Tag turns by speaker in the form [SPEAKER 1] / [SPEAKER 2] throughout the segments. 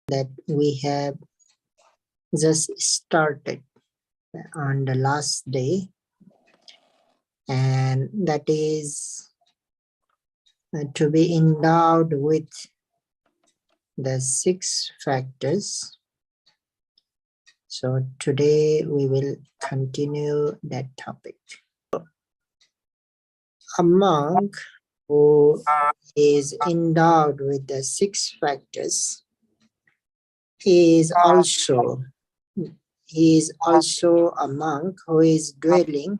[SPEAKER 1] that we have just started on the last day, and that is to be endowed with the 6 factors. So today we will continue that topic. A monk who is endowed with the 6 factors is also a monk who is dwelling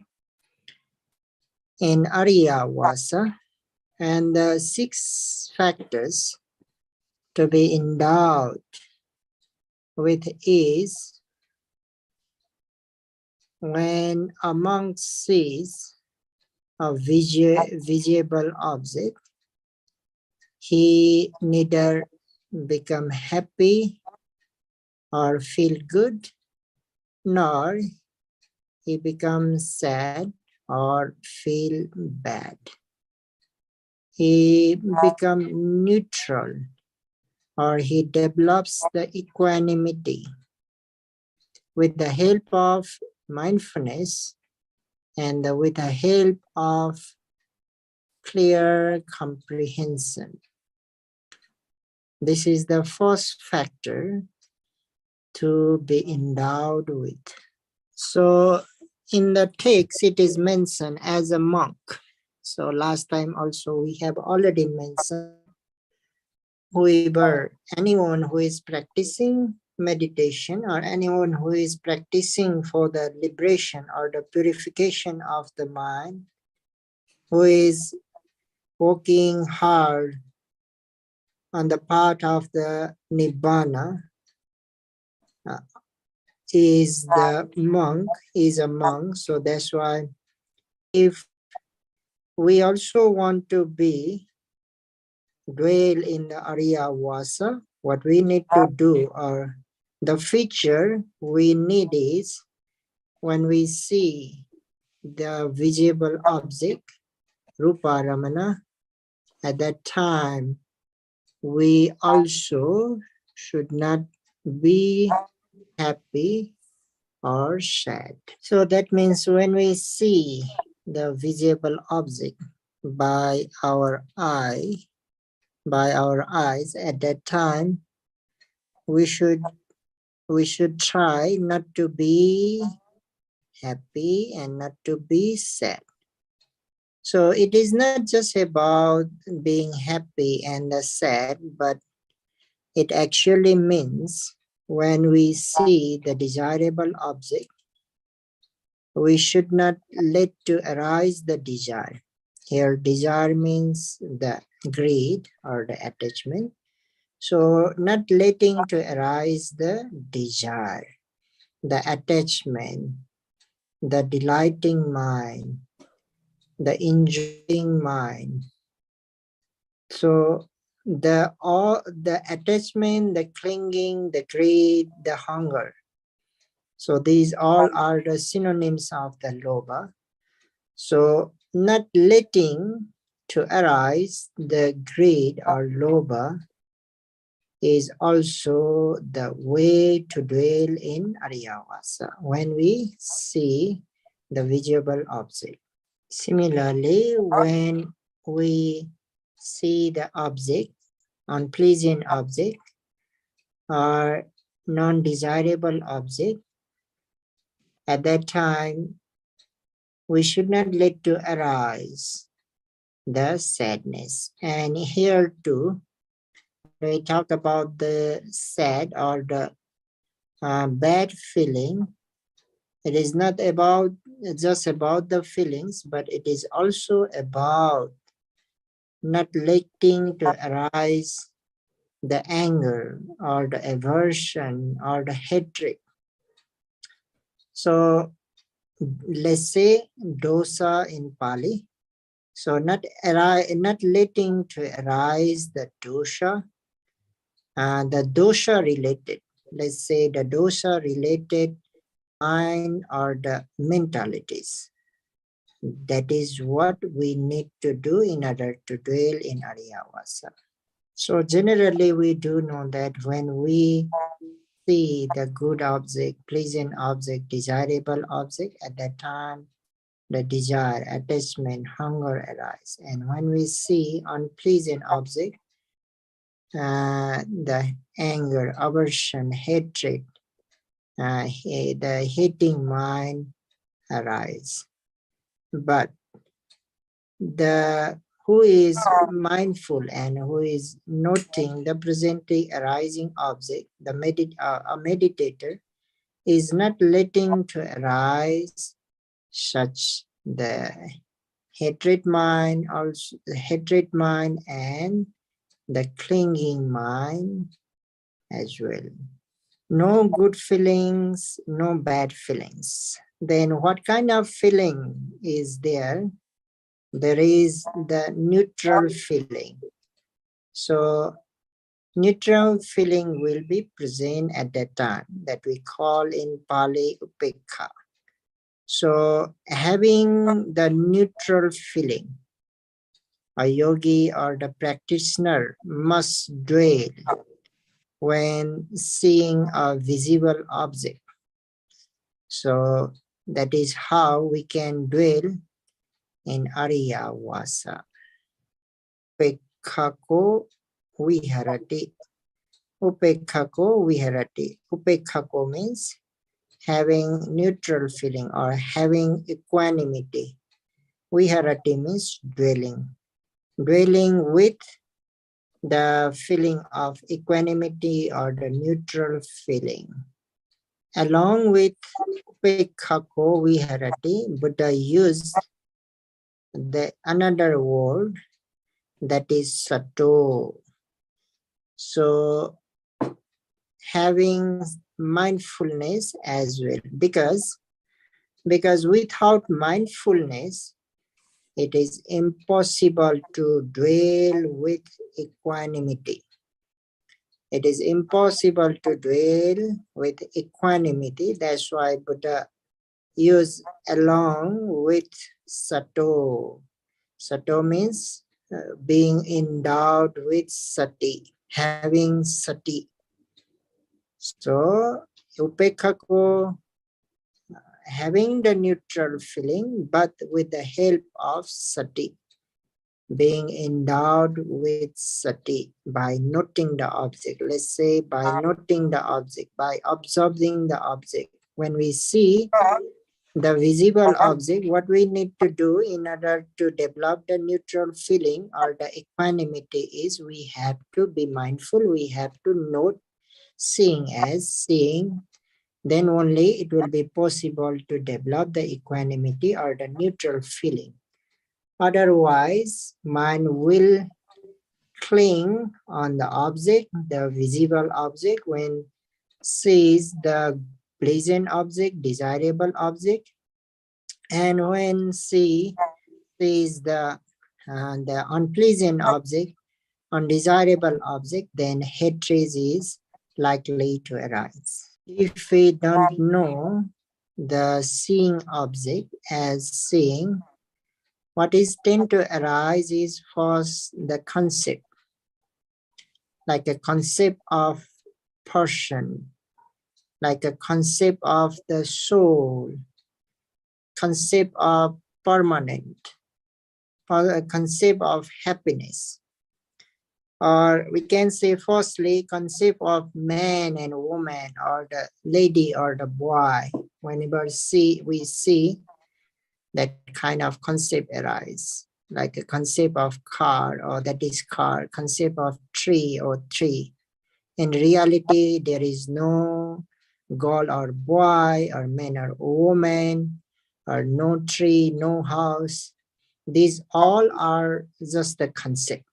[SPEAKER 1] in Arya-vasa, and the 6 factors to be endowed with is when a monk sees a visible object, he neither become happy or feel good, nor he becomes sad or feel bad. He becomes neutral, or he develops the equanimity with the help of mindfulness and with the help of clear comprehension. This is the first factor to be endowed with. So in the text it is mentioned as a monk. So last time also we have already mentioned anyone who is practicing meditation, or anyone who is practicing for the liberation or the purification of the mind, who is working hard on the path of the Nibbana, is a monk. So that's why if we also want to dwell in the Arya-vasa, what we need to do, or the feature we need, is when we see the visible object, Rupa Ramana, at that time we also should not be happy or sad. So that means when we see the visible object by our eyes, at that time we should try not to be happy and not to be sad. So it is not just about being happy and sad, but it actually means when we see the desirable object, we should not let to arise the desire. Here desire means the greed or the attachment. So not letting to arise the desire, the attachment, the delighting mind, the enjoying mind. So the attachment, the clinging, the greed, the hunger. So these all are the synonyms of the lobha. So not letting to arise the greed or lobha is also the way to dwell in Arya-vasa when we see the visible object. Similarly, when we see the object, unpleasant object or non-desirable object, at that time we should not let to arise the sadness. And here too, when we talk about the sad or the bad feeling, it is not just about the feelings, but it is also about not letting to arise the anger or the aversion or the hatred. So let's say dosa in Pali. So not letting to arise the dosha, the dosha related. Let's say the dosha related mind or the mentalities. That is what we need to do in order to dwell in Arya-vasa. So generally we do know that when we see the good object, pleasant object, desirable object, at that time the desire, attachment, hunger arise. And when we see unpleasant object, the anger, aversion, hatred, the hating mind arise. But the who is mindful and who is noting the presently arising object, the a meditator is not letting to arise such the hatred mind, also the hatred mind and the clinging mind as well. No good feelings, no bad feelings. Then what kind of feeling is there? There is the neutral feeling. So neutral feeling will be present at that time that we call in Pali upekha. So having the neutral feeling, a yogi or the practitioner must dwell when seeing a visible object. So that is how we can dwell in Ariya Vasa. Upekhako viharati. Upekhako viharati. Upekhako means having neutral feeling or having equanimity. Viharati means dwelling. Dwelling with the feeling of equanimity or the neutral feeling. Along with Upekhako viharati, Buddha used the another word that is sato. So having mindfulness as well, because without mindfulness it is impossible to dwell with equanimity. It is impossible to dwell with equanimity. That's why Buddha used along with sato. Sato means being endowed with sati, having sati. So upekhako, having the neutral feeling, but with the help of sati, being endowed with sati by noting the object. Let's say by noting the object, by observing the object. When we see the visible object, what we need to do in order to develop the neutral feeling or the equanimity is we have to be mindful, we have to note seeing as seeing, then only it will be possible to develop the equanimity or the neutral feeling. Otherwise, mind will cling on the object, the visible object, when sees the pleasant object, desirable object, and when sees the unpleasant object, undesirable object, then hatred is likely to arise. If we don't know the seeing object as seeing, what is tend to arise is first the concept, like a concept of person, like a concept of the soul, concept of permanent, or a concept of happiness. Or we can say firstly concept of man and woman, or the lady or the boy. Whenever we see that kind of concept arise, like a concept of car or that is car, concept of tree or tree. In reality, there is no girl or boy or man or woman or no tree, no house. These all are just the concept.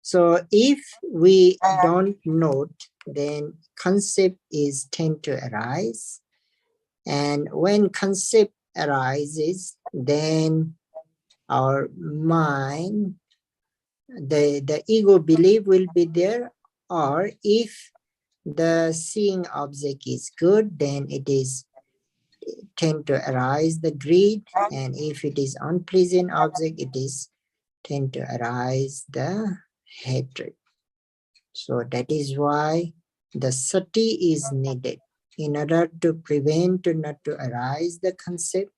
[SPEAKER 1] So if we don't note, then concept is tend to arise. And when concept arises, then our mind, the ego belief will be there. Or if the seeing object is good, then it is tend to arise the greed. And if it is unpleasant object, it is tend to arise the hatred. So that is why the sati is needed in order to prevent not to arise the concept,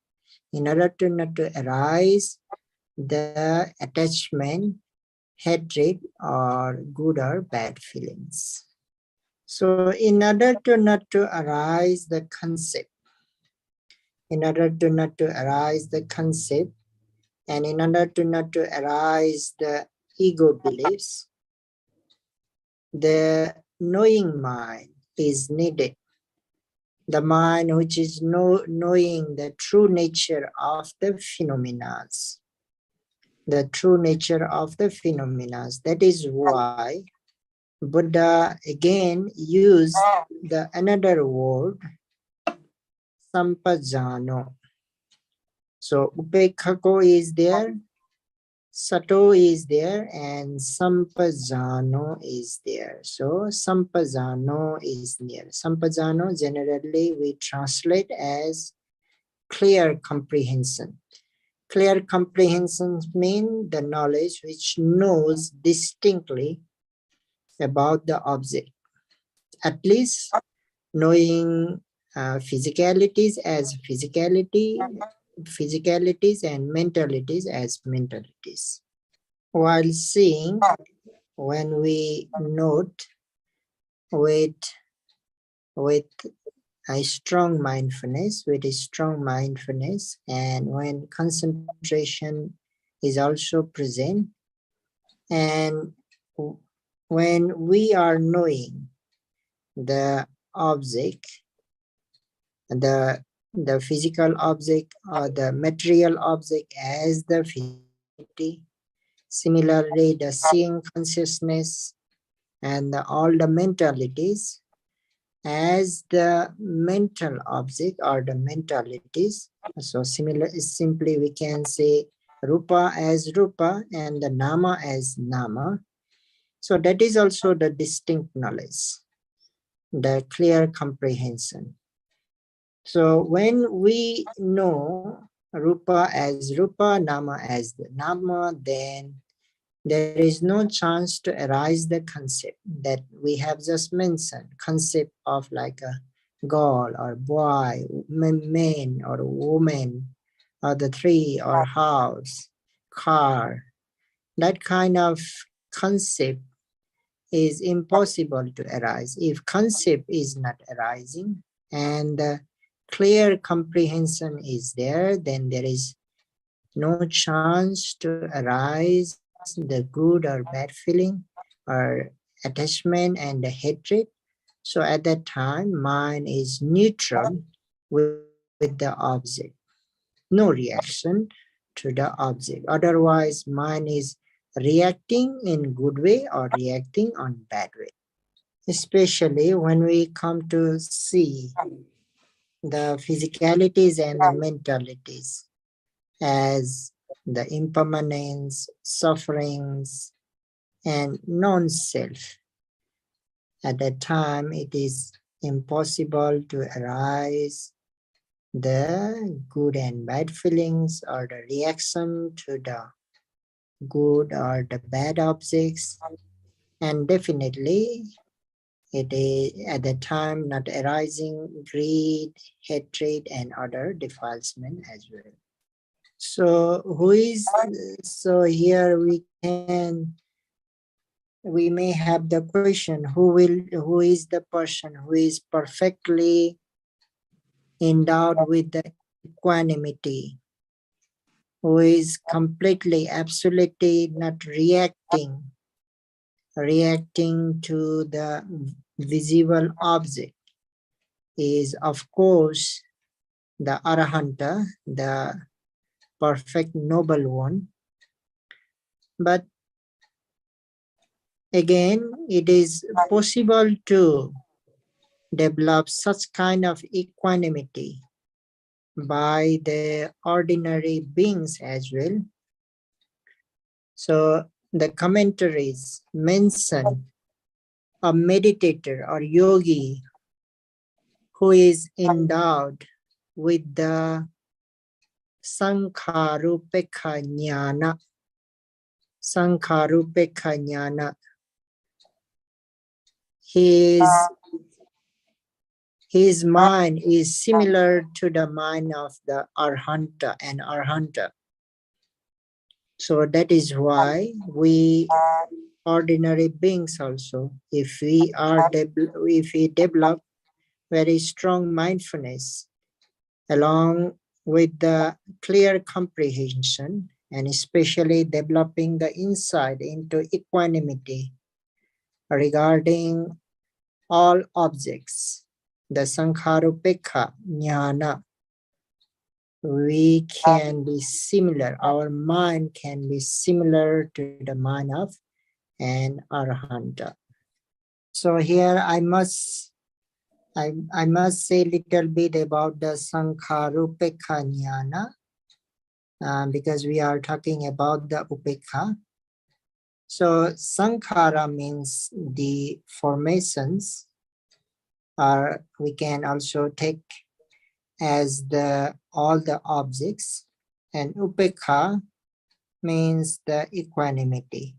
[SPEAKER 1] in order to not to arise the attachment, hatred, or good or bad feelings. So in order to not to arise the concept, in order to not to arise the concept, and in order to not to arise the ego beliefs, the knowing mind is needed. The mind which is knowing the true nature of the phenomena. The true nature of the phenomena. That is why Buddha again used the another word, sampajano. So upekkhago is there, sato is there, and sampajano is there. So sampajano is near. Sampajano generally we translate as clear comprehension. Clear comprehension means the knowledge which knows distinctly about the object. At least knowing physicalities as physicalities and mentalities as mentalities. While seeing, when we note with a strong mindfulness, and when concentration is also present, and when we are knowing the object, the physical object or the material object as the physicality, similarly the seeing consciousness and all the mentalities as the mental object or the mentalities. So simply we can say rupa as rupa and the nama as nama. So that is also the distinct knowledge, the clear comprehension. So when we know rupa as rupa, nama as the nama, then there is no chance to arise the concept that we have just mentioned, concept of like a girl or boy, man or woman, or the tree or house, car. That kind of concept is impossible to arise. If concept is not arising and the clear comprehension is there, then there is no chance to arise the good or bad feeling or attachment and the hatred. So at that time, mind is neutral with the object, no reaction to the object. Otherwise, mind is reacting in good way or reacting on bad way. Especially when we come to see the physicalities and the mentalities as the impermanence, sufferings, and non-self. At that time, it is impossible to arise the good and bad feelings or the reaction to the good or the bad objects. And definitely, it is at that time not arising greed, hatred, and other defilement as well. So here we may have the question, who is the person who is perfectly endowed with the equanimity, who is completely, absolutely not reacting to the visible object, is of course the Arahanta, the perfect noble one. But again, it is possible to develop such kind of equanimity by the ordinary beings as well. So the commentaries mention a meditator or yogi who is endowed with the Sankharupekha Jnana. Sankharupekha jnana. His mind is similar to the mind of the Arhanta and Arhanta. So that is why we ordinary beings also, if we develop very strong mindfulness along with the clear comprehension, and especially developing the insight into equanimity regarding all objects, the Sankharupekha jnana, we can be similar, our mind can be similar to the mind of an Arhanta. So here I must say little bit about the Sankharupekha jnana, because we are talking about the upekha. So sankhara means the formations, or we can also take as all the objects, and upekha means the equanimity.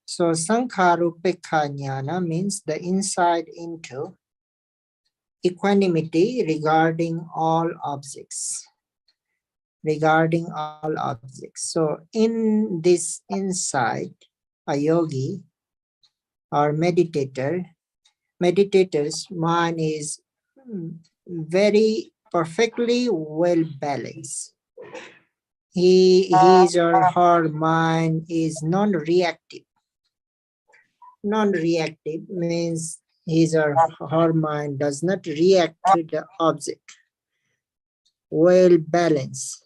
[SPEAKER 1] So Sankharupekha jnana means the insight into equanimity regarding all objects. So in this insight, a yogi or meditators mind is very perfectly well balanced. His or her mind is non-reactive. Non-reactive means his or her mind does not react to the object. Well balanced,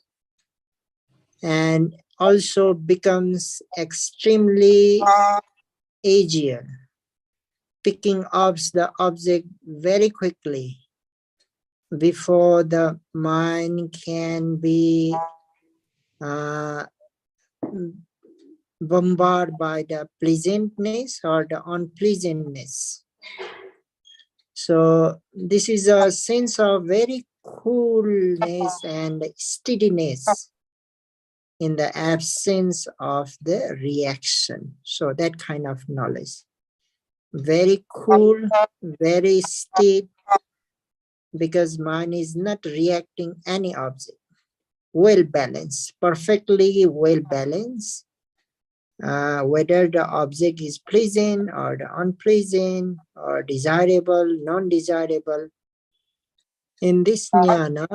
[SPEAKER 1] and also becomes extremely agile, picking up the object very quickly before the mind can be bombarded by the pleasantness or the unpleasantness. So this is a sense of very coolness and steadiness in the absence of the reaction. So that kind of knowledge. Very cool, very steady, because mind is not reacting any object. Well balanced, perfectly well balanced. Whether the object is pleasant or the unpleasant or desirable, non-desirable. In this jnana,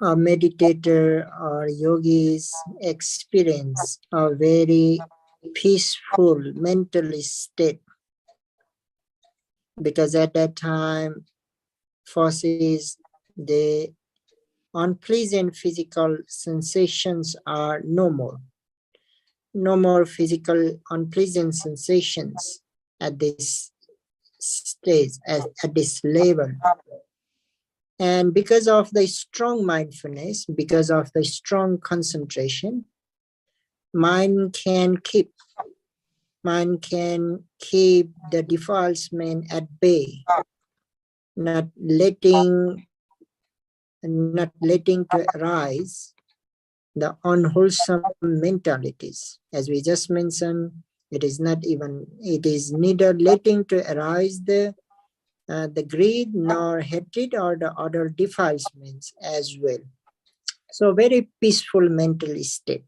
[SPEAKER 1] a meditator or yogis experience a very peaceful mental state, because at that time forces, the unpleasant physical sensations are no more. No more physical unpleasant sensations at this stage, at this level. And because of the strong mindfulness, because of the strong concentration, mind can keep the defilement at bay, not letting to arise the unwholesome mentalities. As we just mentioned, it is neither letting to arise the greed nor hatred or the other defilements as well. So very peaceful mental state.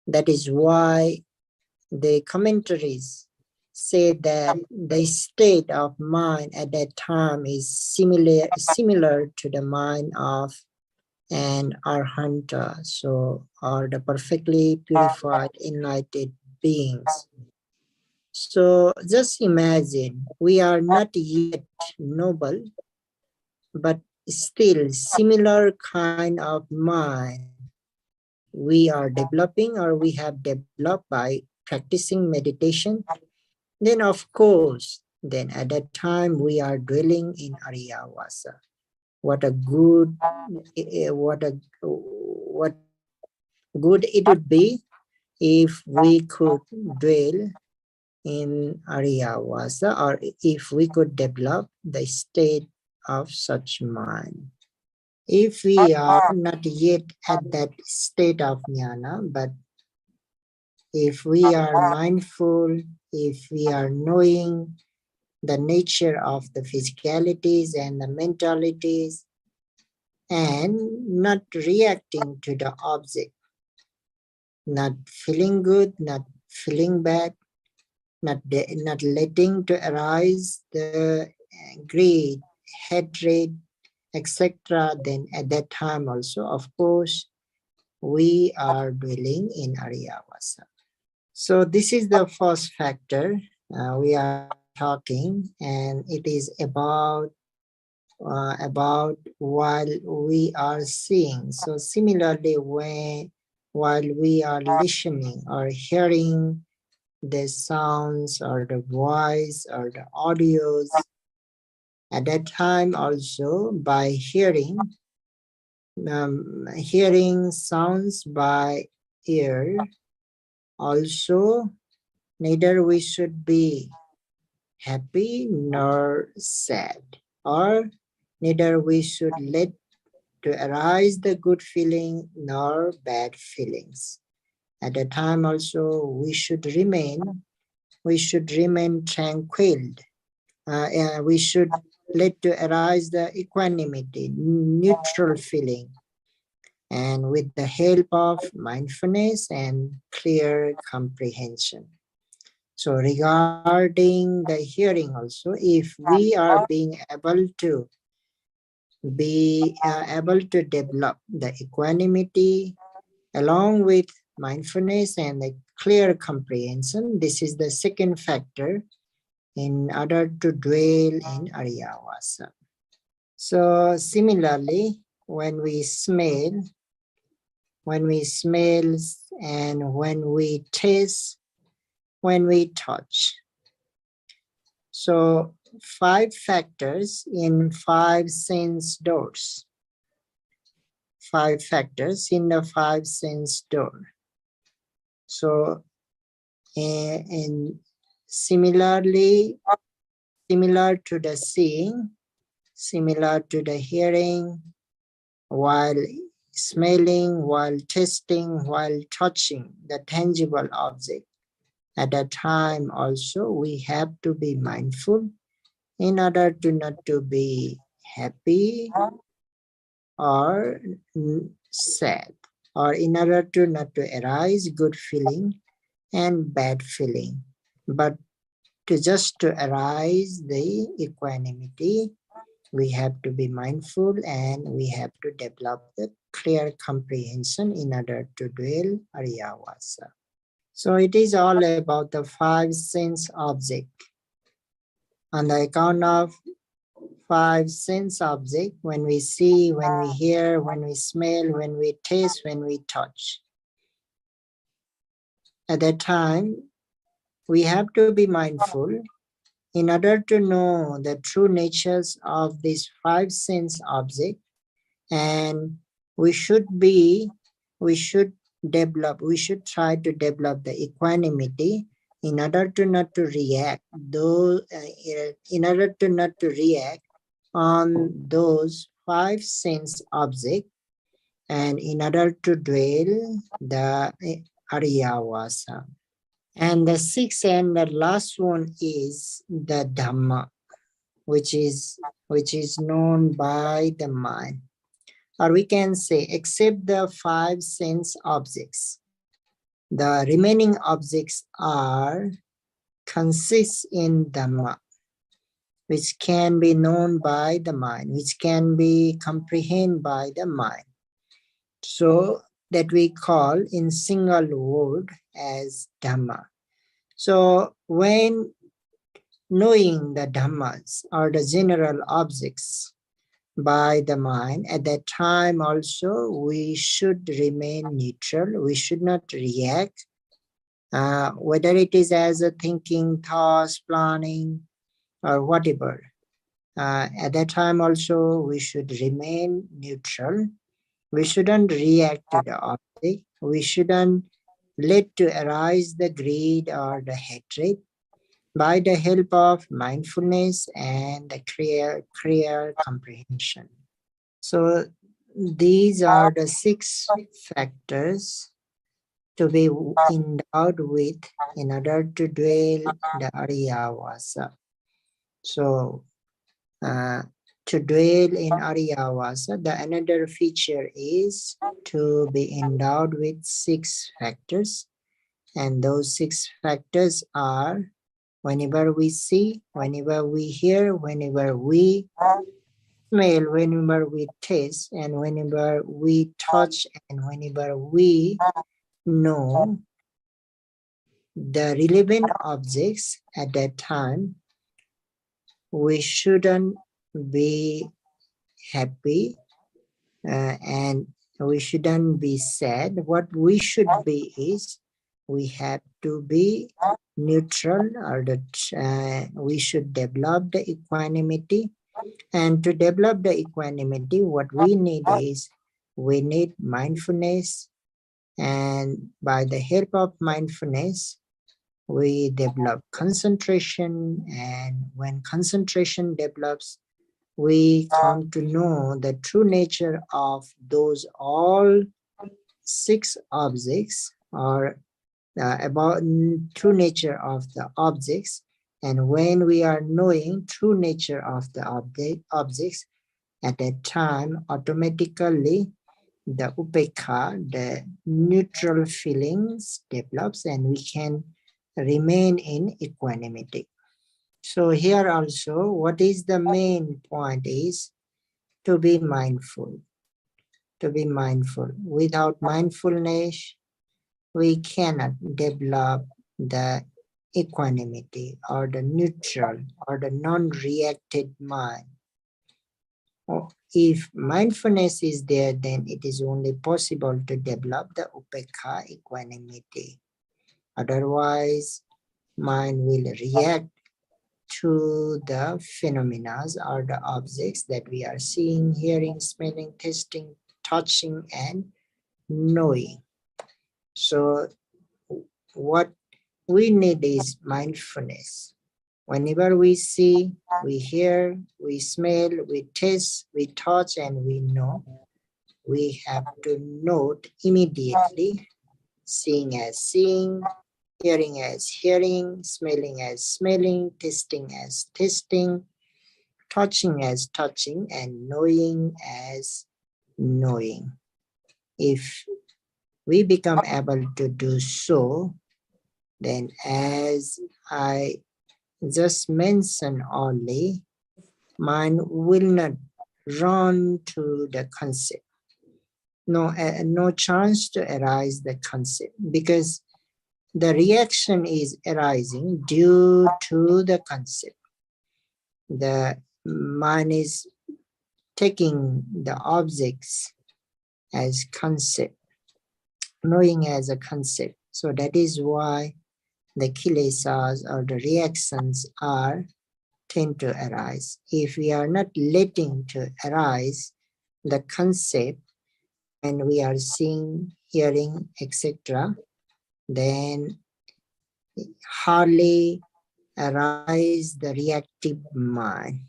[SPEAKER 1] That is why the commentaries say that the state of mind at that time is similar to the mind of an arhanta, so are the perfectly purified, enlightened beings. So just imagine, we are not yet noble, but still similar kind of mind we are developing, or we have developed by practicing meditation. Then of course, then at that time we are dwelling in Ariyavasa. What a good it would be if we could dwell in Ariyavasa, or if we could develop the state of such mind. If we are not yet at that state of jnana, but if we are mindful, if we are knowing the nature of the physicalities and the mentalities, and not reacting to the object, not feeling good, not feeling bad, not letting to arise the greed, hatred, etc., then at that time also, of course, we are dwelling in Ariyavasa. So this is the first factor we are talking, and it is about while we are seeing. So similarly, while we are listening or hearing the sounds or the voice or the audios, at that time also by hearing sounds by ear, also neither we should be happy nor sad, or neither we should let to arise the good feeling nor bad feelings. At the time also we should remain tranquil. We should let to arise the equanimity, neutral feeling, and with the help of mindfulness and clear comprehension. So regarding the hearing also, if we are being able to develop the equanimity along with mindfulness and the clear comprehension, this is the second factor in order to dwell in Ariyavasa. So similarly, when we smell and when we taste, when we touch. So 5 factors in 5 sense doors. 5 factors in the 5 sense door. So and similar to the seeing, similar to the hearing, while smelling, while tasting, while touching the tangible object. At that time also we have to be mindful in order to not to be happy or sad, or in order to not to arise good feeling and bad feeling, but to just to arise the equanimity, we have to be mindful and we have to develop the clear comprehension in order to dwell Ariyavasa. So it is all about the 5 sense object. On the account of 5 sense object, when we see, when we hear, when we smell, when we taste, when we touch. At that time, we have to be mindful in order to know the true natures of these 5 sense objects, and we should try to develop the equanimity in order to not to react on those 5 sense objects, and in order to dwell the Ariyavasa. And the 6th and the last one is the Dhamma, which is known by the mind. Or we can say, except the 5 sense objects, the remaining objects consist in Dhamma, which can be known by the mind, which can be comprehended by the mind. So that we call in single word as Dhamma. So when knowing the Dhammas or the general objects by the mind, at that time also we should remain neutral. We should not react, whether it is as a thinking, thoughts, planning, or whatever. At that time also we should remain neutral. We shouldn't react to the object. We shouldn't let to arise the greed or the hatred. By the help of mindfulness and the clear comprehension. So these are the 6 factors to be endowed with in order to dwell the Ariyavasa. So to dwell in Ariyavasa, the another feature is to be endowed with 6 factors. And those 6 factors are whenever we see, whenever we hear, whenever we smell, whenever we taste, and whenever we touch, and whenever we know the relevant objects at that time, we shouldn't be happy and we shouldn't be sad. What we should be is we have to be neutral, or we should develop the equanimity. And to develop the equanimity, what we need is we need mindfulness, and by the help of mindfulness we develop concentration, and when concentration develops we come to know the true nature of those all 6 objects, or about true nature of the objects. And when we are knowing true nature of the objects, at that time automatically the upekha, the neutral feelings develops, and we can remain in equanimity. So here also, what is the main point is to be mindful. To be mindful. Without mindfulness, we cannot develop the equanimity or the neutral or the non-reacted mind. If mindfulness is there, then it is only possible to develop the upekha, equanimity. Otherwise, mind will react to the phenomena or the objects that we are seeing, hearing, smelling, tasting, touching, and knowing. So what we need is mindfulness. Whenever we see, we hear, we smell, we taste, we touch, and we know, we have to note immediately, seeing as seeing, hearing as hearing, smelling as smelling, tasting as tasting, touching as touching, and knowing as knowing. If we become able to do so, then as I just mentioned only, mind will not run to the concept. No chance to arise the concept, because the reaction is arising due to the concept. The mind is taking the objects as concept, knowing as a concept. So that is why the kilesas or the reactions tend to arise. If we are not letting to arise the concept when we are seeing, hearing, etc., then hardly arise the reactive mind.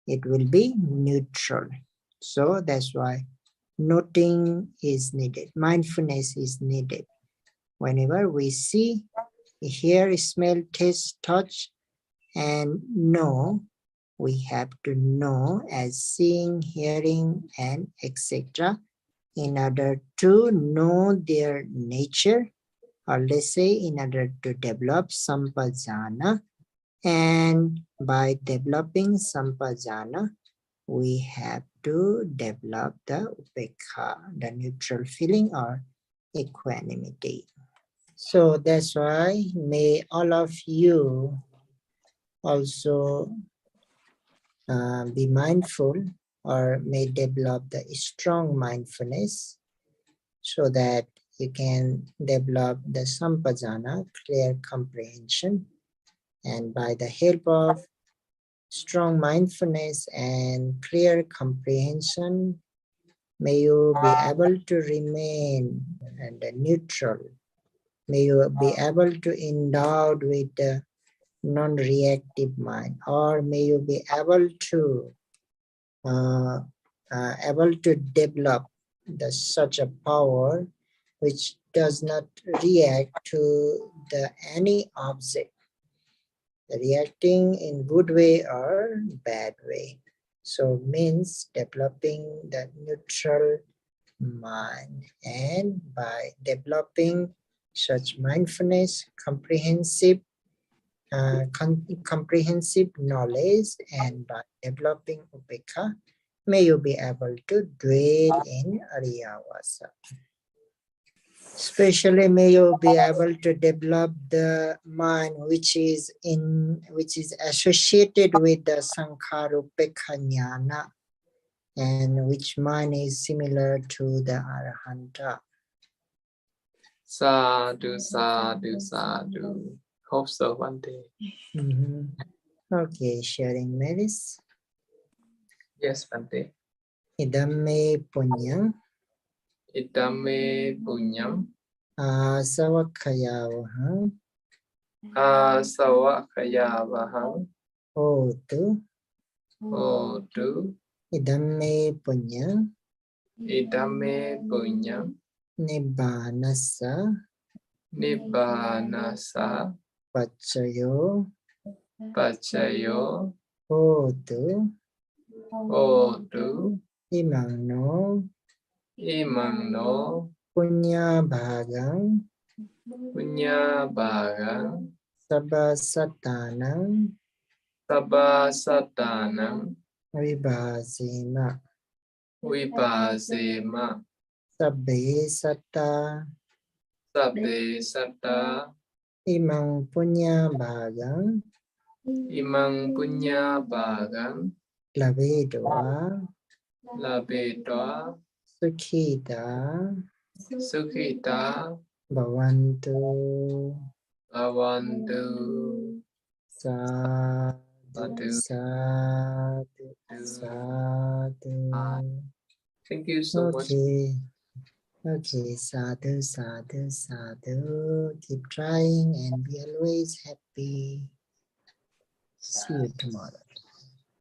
[SPEAKER 1] It will be neutral. So that's why noting is needed. Mindfulness is needed. Whenever we see, hear, smell, taste, touch, and know, we have to know as seeing, hearing, and etc. in order to know their nature, or let's say in order to develop sampajana. And by developing sampajana, we have to develop the upekha, the neutral feeling or equanimity. So that's why may all of you also be mindful, or may develop the strong mindfulness, so that you can develop the sampajana, clear comprehension. And by the help of strong mindfulness and clear comprehension, may you be able to remain neutral. May you be able to endow with the non-reactive mind, or may you be able to develop such a power which does not react to any object, reacting in good way or bad way. So means developing the neutral mind, and by developing such mindfulness, comprehensive knowledge, and by developing upekha, may you be able to dwell in Ariyavasa. Especially may you be able to develop the mind which is associated with the Sankharupekha jnana, and which mind is similar to the Arahanta.
[SPEAKER 2] Sadhu, sadhu, sadhu. Hope so one day.
[SPEAKER 1] Okay, sharing merits.
[SPEAKER 2] Yes, Bante.
[SPEAKER 1] Idame punyam
[SPEAKER 2] Idame punyam
[SPEAKER 1] asavakayavaham
[SPEAKER 2] asavakayavaham
[SPEAKER 1] hotu.
[SPEAKER 2] hotu
[SPEAKER 1] Idame punyam
[SPEAKER 2] idame punyam
[SPEAKER 1] nibbanasa
[SPEAKER 2] nibbanasa
[SPEAKER 1] pachayo
[SPEAKER 2] pachayo
[SPEAKER 1] hotu
[SPEAKER 2] hotu
[SPEAKER 1] imano
[SPEAKER 2] imano
[SPEAKER 1] punya bhagang
[SPEAKER 2] punya bhagang
[SPEAKER 1] sabasatanam
[SPEAKER 2] sabasatanam
[SPEAKER 1] vibhasima
[SPEAKER 2] vipasema
[SPEAKER 1] sabbe satta
[SPEAKER 2] sabbe satta
[SPEAKER 1] imang punya bhagang
[SPEAKER 2] imang punya bhagang
[SPEAKER 1] labedva
[SPEAKER 2] labetva
[SPEAKER 1] sukhita
[SPEAKER 2] sukhita
[SPEAKER 1] bhavantu.
[SPEAKER 2] bhavantu.
[SPEAKER 1] Sadhu, sadhu, sadhu.
[SPEAKER 2] Thank you so much.
[SPEAKER 1] Okay, sadhu, sadhu, sadhu. Keep trying and be always happy. See you tomorrow.